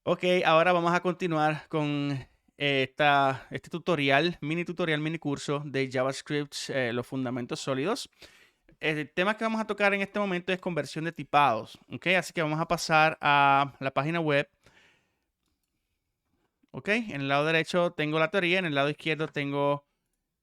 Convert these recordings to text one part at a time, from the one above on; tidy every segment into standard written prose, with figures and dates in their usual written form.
Ok, ahora vamos a continuar con este tutorial, mini curso de JavaScript, los fundamentos sólidos. El tema que vamos a tocar en este momento es conversión de tipados. Ok, así que vamos a pasar a la página web. Ok, en el lado derecho tengo la teoría, en el lado izquierdo tengo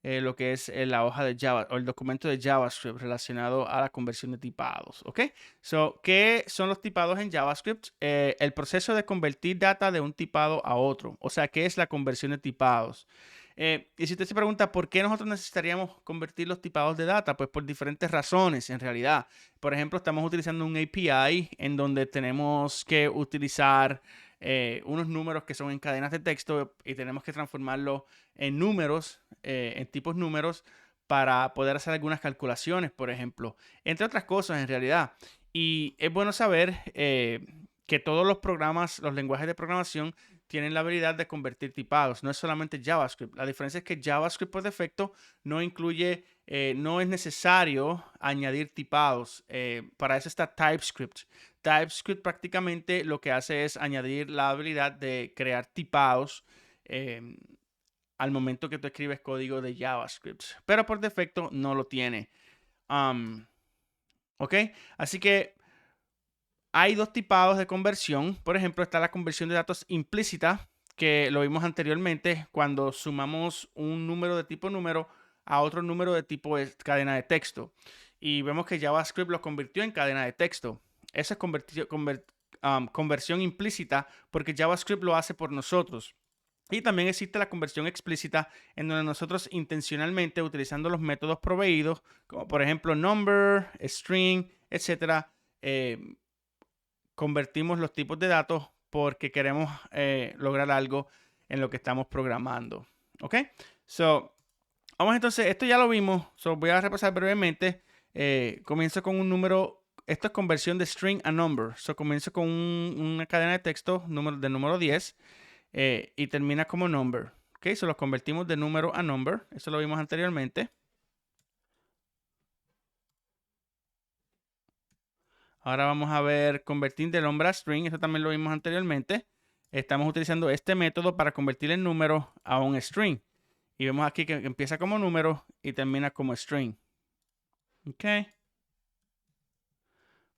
lo que es la hoja de Java o el documento de JavaScript relacionado a la conversión de tipados. ¿Ok? So, ¿qué son los tipados en JavaScript? El proceso de convertir data de un tipado a otro. O sea, ¿qué es la conversión de tipados? Y si usted se pregunta por qué nosotros necesitaríamos convertir los tipados de data, pues por diferentes razones en realidad. Por ejemplo, estamos utilizando un API en donde tenemos que utilizar unos números que son en cadenas de texto y tenemos que transformarlo en números, en tipos números, para poder hacer algunas calculaciones, por ejemplo, entre otras cosas en realidad. Y es bueno saber que todos los programas, los lenguajes de programación, tienen la habilidad de convertir tipados. No es solamente JavaScript. La diferencia es que JavaScript por defecto no incluye, no es necesario añadir tipados. Para eso está TypeScript. TypeScript prácticamente lo que hace es añadir la habilidad de crear tipados al momento que tú escribes código de JavaScript. Pero por defecto no lo tiene. Um, ¿Ok? Así que hay dos tipados de conversión. Por ejemplo, está la conversión de datos implícita, que lo vimos anteriormente cuando sumamos un número de tipo número a otro número de tipo cadena de texto. Y vemos que JavaScript lo convirtió en cadena de texto. Esa es conversión implícita porque JavaScript lo hace por nosotros. Y también existe la conversión explícita en donde nosotros intencionalmente utilizando los métodos proveídos, como por ejemplo number, string, etcétera, convertimos los tipos de datos porque queremos lograr algo en lo que estamos programando. ¿Ok? So, vamos entonces, esto ya lo vimos, so, voy a repasar brevemente. Comienzo con un número, esto es conversión de string a number. So, comienzo con una cadena de texto de número 10 y termina como number. ¿Ok? So, lo convertimos de número a number. Eso lo vimos anteriormente. Ahora vamos a ver convertir de nombre a string. Eso también lo vimos anteriormente. Estamos utilizando este método para convertir el número a un string. Y vemos aquí que empieza como número y termina como string. Ok.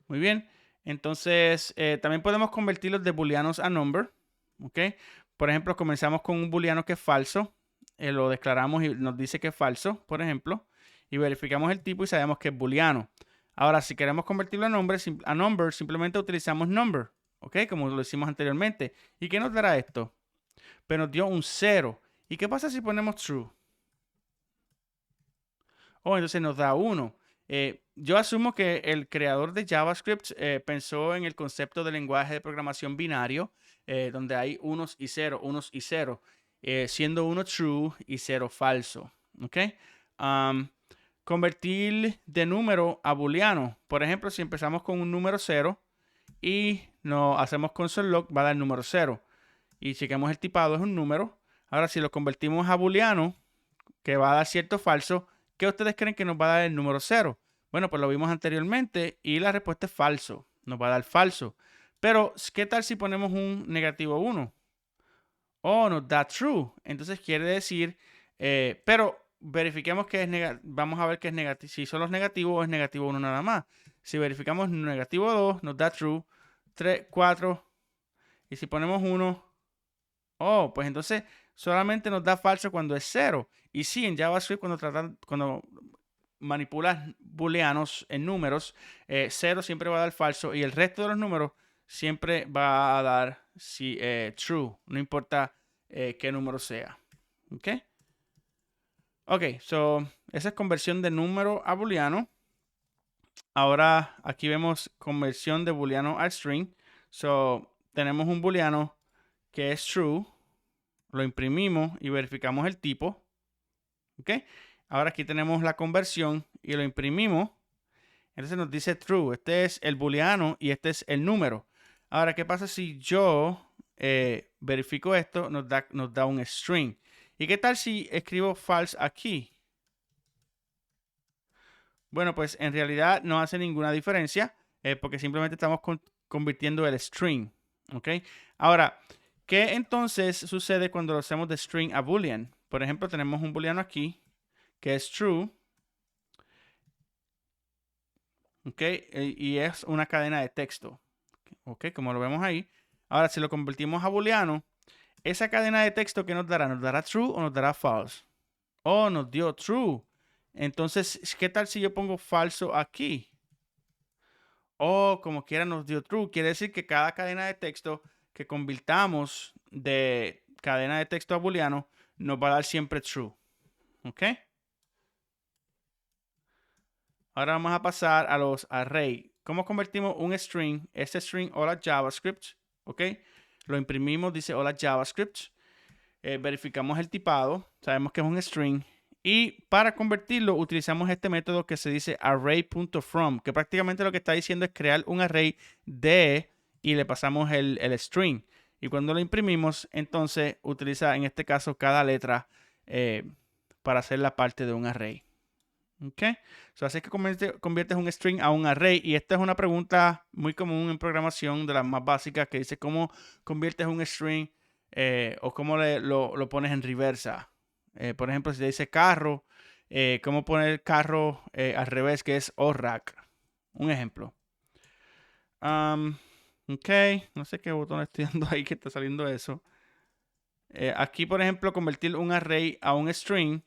Muy bien. Entonces, también podemos convertirlos de booleanos a number. Ok. Por ejemplo, comenzamos con un booleano que es falso. Lo declaramos y nos dice que es falso, por ejemplo. Y verificamos el tipo y sabemos que es booleano. Ahora, si queremos convertirlo a number, simplemente utilizamos number. Ok, como lo hicimos anteriormente. ¿Y qué nos dará esto? Pero nos dio un 0. ¿Y qué pasa si ponemos true? Oh, entonces nos da 1. Yo asumo que el creador de JavaScript pensó en el concepto de lenguaje de programación binario, donde hay unos y cero, siendo uno true y 0 falso. ¿Ok? Um, Convertir de número a booleano. Por ejemplo, si empezamos con un número 0 y nos hacemos console log, va a dar el número 0. Y chequemos el tipado, es un número. Ahora, si lo convertimos a booleano, que va a dar cierto o falso, ¿qué ustedes creen que nos va a dar el número 0? Bueno, pues lo vimos anteriormente y la respuesta es falso. Nos va a dar falso. Pero, ¿qué tal si ponemos un negativo 1? Oh, nos da true. Entonces quiere decir, pero verifiquemos que es negativo. Vamos a ver que es negativo. Si son los negativos, es negativo 1 nada más. Si verificamos negativo 2, nos da true. 3, 4. Y si ponemos 1, oh, pues entonces solamente nos da falso cuando es 0. Y sí, en JavaScript cuando manipulas booleanos en números, 0 siempre va a dar falso y el resto de los números siempre va a dar true, no importa qué número sea. ¿Ok? Ok, so esa es conversión de número a booleano. Ahora aquí vemos conversión de booleano a string. So tenemos un booleano que es true, lo imprimimos y verificamos el tipo. ¿Ok? Ahora aquí tenemos la conversión y lo imprimimos. Entonces nos dice true. Este es el booleano y este es el número. Ahora, ¿qué pasa si yo verifico esto? Nos da un string. ¿Y qué tal si escribo false aquí? Bueno, pues en realidad no hace ninguna diferencia porque simplemente estamos convirtiendo el string. ¿Ok? Ahora, ¿qué entonces sucede cuando lo hacemos de string a boolean? Por ejemplo, tenemos un booleano aquí que es true. ¿Ok? Y es una cadena de texto. ¿Ok? Como lo vemos ahí. Ahora, si lo convertimos a booleano, esa cadena de texto que nos dará, ¿nos dará true o nos dará false? Oh, nos dio true. Entonces, ¿qué tal si yo pongo falso aquí? O como quiera nos dio true. Quiere decir que cada cadena de texto que convirtamos de cadena de texto a booleano nos va a dar siempre true. ¿Ok? Ahora vamos a pasar a los arrays. ¿Cómo convertimos un string? Este string, hola JavaScript. ¿Ok? Lo imprimimos, dice hola JavaScript. Verificamos el tipado. Sabemos que es un string. Y para convertirlo utilizamos este método que se dice array.from, que prácticamente lo que está diciendo es crear un array de y le pasamos el string. Y cuando lo imprimimos, entonces utiliza en este caso cada letra para hacer la parte de un array. ¿Ok? Así que conviertes un string a un array. Y esta es una pregunta muy común en programación, de las más básicas, que dice cómo conviertes un string o cómo lo pones en reversa. Por ejemplo, si te dice carro, cómo poner carro al revés, que es ORAC. Un ejemplo. Ok, no sé qué botón estoy dando ahí que está saliendo eso. Aquí, por ejemplo, convertir un array a un string.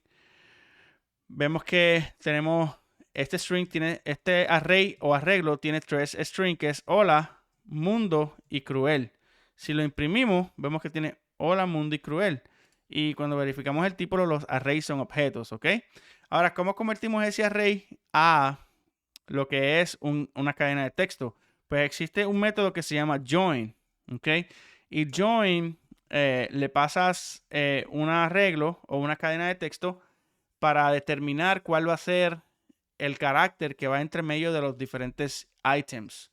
Vemos que tenemos este string, este array o arreglo tiene tres strings, que es hola, mundo y cruel. Si lo imprimimos, vemos que tiene hola, mundo y cruel. Y cuando verificamos el tipo, los arrays son objetos, ¿ok? Ahora, ¿cómo convertimos ese array a lo que es una cadena de texto? Pues existe un método que se llama join, ¿ok? Y join le pasas un arreglo o una cadena de texto para determinar cuál va a ser el carácter que va entre medio de los diferentes items.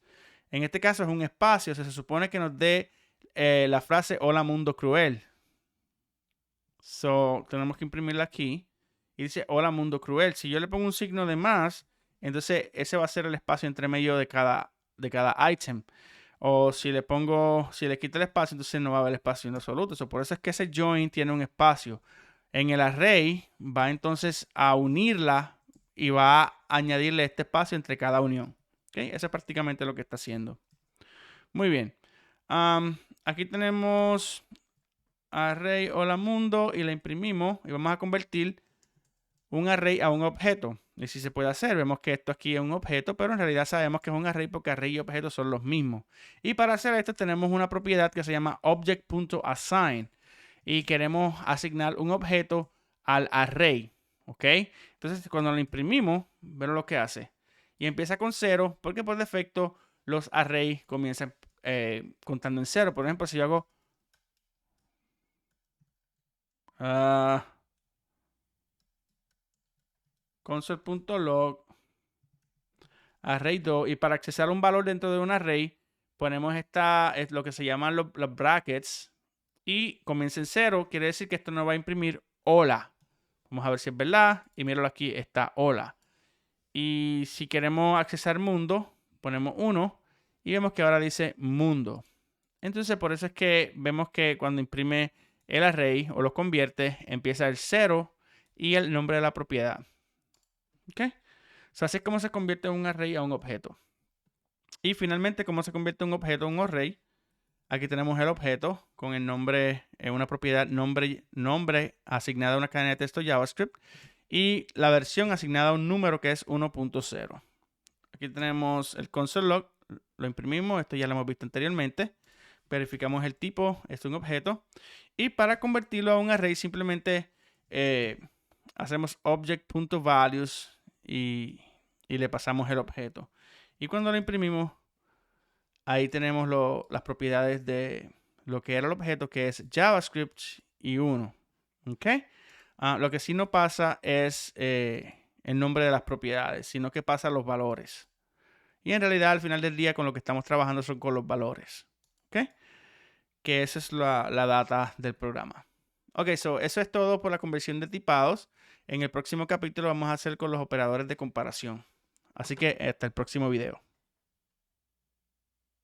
En este caso es un espacio, se supone que nos dé la frase hola mundo cruel. So, tenemos que imprimirla aquí y dice hola mundo cruel. Si yo le pongo un signo de más, entonces ese va a ser el espacio entre medio de cada item. O si le quito el espacio, entonces no va a haber espacio en absoluto. Por eso es que ese join tiene un espacio. En el array va entonces a unirla y va a añadirle este espacio entre cada unión. ¿Okay? Eso es prácticamente lo que está haciendo. Muy bien. Aquí tenemos array hola mundo y la imprimimos y vamos a convertir un array a un objeto. Y si se puede hacer, vemos que esto aquí es un objeto, pero en realidad sabemos que es un array porque array y objeto son los mismos. Y para hacer esto tenemos una propiedad que se llama object.assign y queremos asignar un objeto al array. ¿Ok? Entonces cuando lo imprimimos, vean lo que hace. Y empieza con 0 porque por defecto los arrays comienzan contando en 0. Por ejemplo, si yo hago console.log array2 y para accesar un valor dentro de un array ponemos es lo que se llaman los brackets y comienza en 0, quiere decir que esto nos va a imprimir hola. Vamos a ver si es verdad y míralo aquí, está hola. Y si queremos accesar mundo, ponemos 1 y vemos que ahora dice mundo. Entonces por eso es que vemos que cuando imprime el array o lo convierte, empieza el 0 y el nombre de la propiedad. ¿Ok? Así es como se convierte un array a un objeto. Y finalmente, cómo se convierte un objeto a un array. Aquí tenemos el objeto con el nombre, una propiedad nombre asignada a una cadena de texto JavaScript y la versión asignada a un número que es 1.0. Aquí tenemos el console log, lo imprimimos, esto ya lo hemos visto anteriormente. Verificamos el tipo, esto es un objeto. Y para convertirlo a un array simplemente hacemos object.values y le pasamos el objeto. Y cuando lo imprimimos, ahí tenemos las propiedades de lo que era el objeto, que es JavaScript y 1. ¿Ok? Lo que sí no pasa es el nombre de las propiedades, sino que pasa los valores. Y en realidad, al final del día, con lo que estamos trabajando son con los valores. ¿Ok? Que esa es la data del programa. Ok, eso es todo por la conversión de tipados. En el próximo capítulo vamos a hacer con los operadores de comparación. Así que hasta el próximo video.